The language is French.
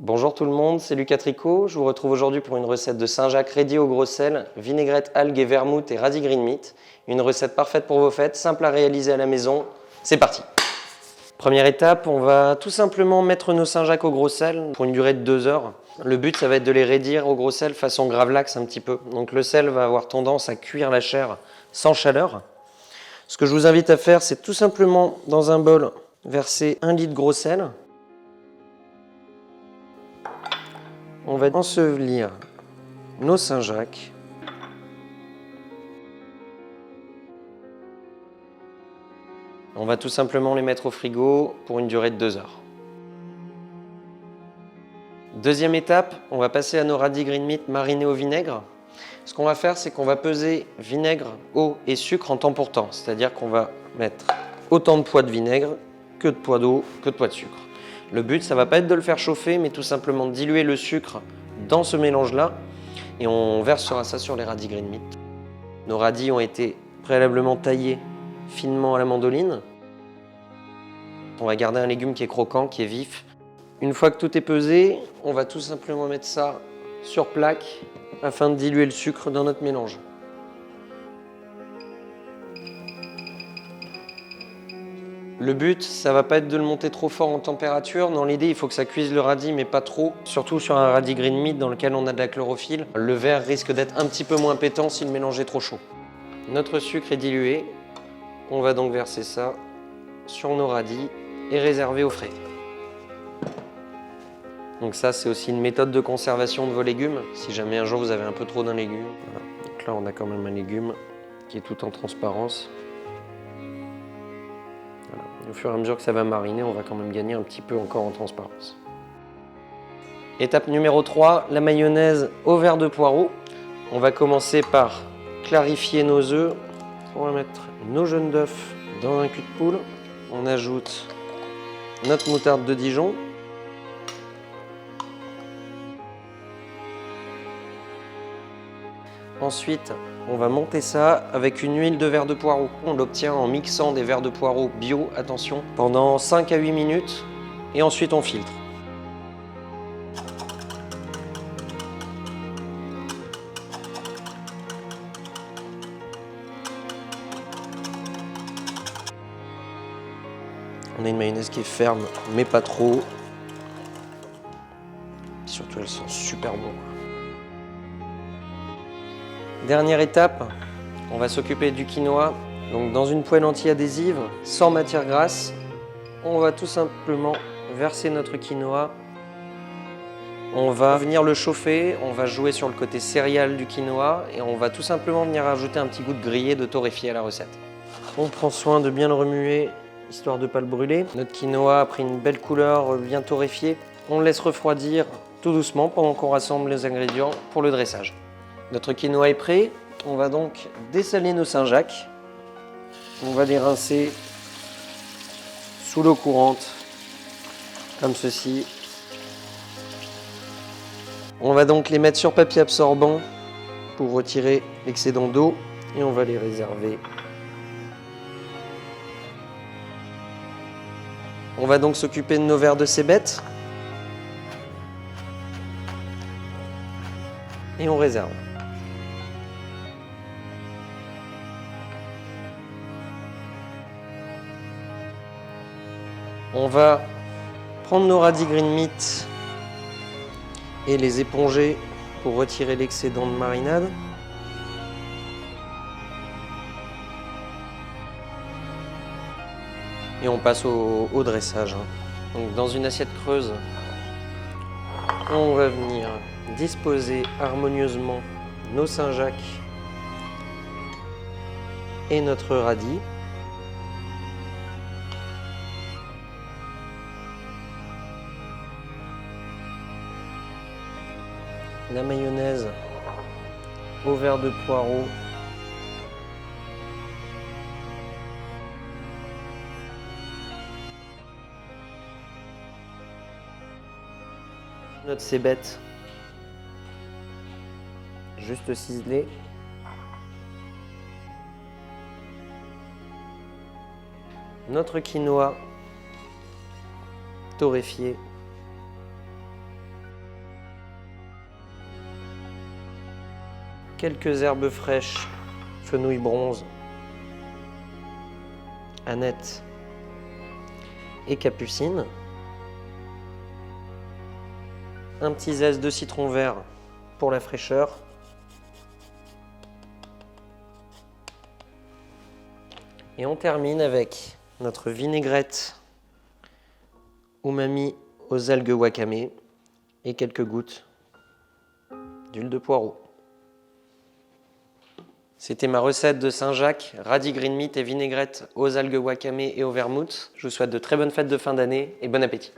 Bonjour tout le monde, c'est Lucas Tricot. Je vous retrouve aujourd'hui pour une recette de Saint-Jacques ready au gros sel, vinaigrette, algues et vermouth et radis green meat. Une recette parfaite pour vos fêtes, simple à réaliser à la maison. C'est parti! Première étape, on va tout simplement mettre nos Saint-Jacques au gros sel pour une durée de 2 heures. Le but, ça va être de les raidir au gros sel façon gravlax un petit peu. Donc le sel va avoir tendance à cuire la chair sans chaleur. Ce que je vous invite à faire, c'est tout simplement dans un bol verser 1 litre de gros sel. On va ensevelir nos Saint-Jacques. On va tout simplement les mettre au frigo pour une durée de 2 heures. Deuxième étape, on va passer à nos radis green meat marinés au vinaigre. Ce qu'on va faire, c'est qu'on va peser vinaigre, eau et sucre en temps pour temps. C'est-à-dire qu'on va mettre autant de poids de vinaigre que de poids d'eau, que de poids de sucre. Le but, ça ne va pas être de le faire chauffer, mais tout simplement de diluer le sucre dans ce mélange-là. Et on versera ça sur les radis green meat. Nos radis ont été préalablement taillés finement à la mandoline. On va garder un légume qui est croquant, qui est vif. Une fois que tout est pesé, on va tout simplement mettre ça sur plaque afin de diluer le sucre dans notre mélange. Le but, ça va pas être de le monter trop fort en température. Dans l'idée, il faut que ça cuise le radis, mais pas trop. Surtout sur un radis green meat dans lequel on a de la chlorophylle. Le verre risque d'être un petit peu moins pétant si le mélange est trop chaud. Notre sucre est dilué. On va donc verser ça sur nos radis et réserver au frais. Donc ça, c'est aussi une méthode de conservation de vos légumes. Si jamais un jour vous avez un peu trop d'un légume. Voilà. Donc là, on a quand même un légume qui est tout en transparence. Voilà. Au fur et à mesure que ça va mariner, on va quand même gagner un petit peu encore en transparence. Étape numéro 3, la mayonnaise au verre de poireau. On va commencer par clarifier nos œufs. On va mettre nos jaunes d'œufs dans un cul de poule. On ajoute notre moutarde de Dijon. Ensuite, on va monter ça avec une huile de verre de poireau. On l'obtient en mixant des verres de poireau bio, attention, pendant 5 à 8 minutes. Et ensuite, on filtre. On a une mayonnaise qui est ferme, mais pas trop. Surtout, elle sent super bon. Dernière étape, on va s'occuper du quinoa. Donc dans une poêle anti-adhésive, sans matière grasse, on va tout simplement verser notre quinoa. On va venir le chauffer, on va jouer sur le côté céréal du quinoa et on va tout simplement venir ajouter un petit goût de grillé, de torréfié à la recette. On prend soin de bien le remuer, histoire de ne pas le brûler. Notre quinoa a pris une belle couleur, bien torréfiée. On le laisse refroidir tout doucement pendant qu'on rassemble les ingrédients pour le dressage. Notre quinoa est prêt. On va donc dessaler nos Saint-Jacques. On va les rincer sous l'eau courante, comme ceci. On va donc les mettre sur papier absorbant pour retirer l'excédent d'eau et on va les réserver. On va donc s'occuper de nos verres de cébette et on réserve. On va prendre nos radis green meat et les éponger pour retirer l'excédent de marinade. Et on passe au dressage. Donc dans une assiette creuse, on va venir disposer harmonieusement nos Saint-Jacques et notre radis. La mayonnaise au verre de poireau. Notre cébette juste ciselée. Notre quinoa torréfié. quelques herbes fraîches, fenouil bronze, aneth et capucine. Un petit zeste de citron vert pour la fraîcheur. Et on termine avec notre vinaigrette umami aux algues wakame et quelques gouttes d'huile de poireau. C'était ma recette de Saint-Jacques, radis green meat et vinaigrette aux algues wakame et au vermouth. Je vous souhaite de très bonnes fêtes de fin d'année et bon appétit.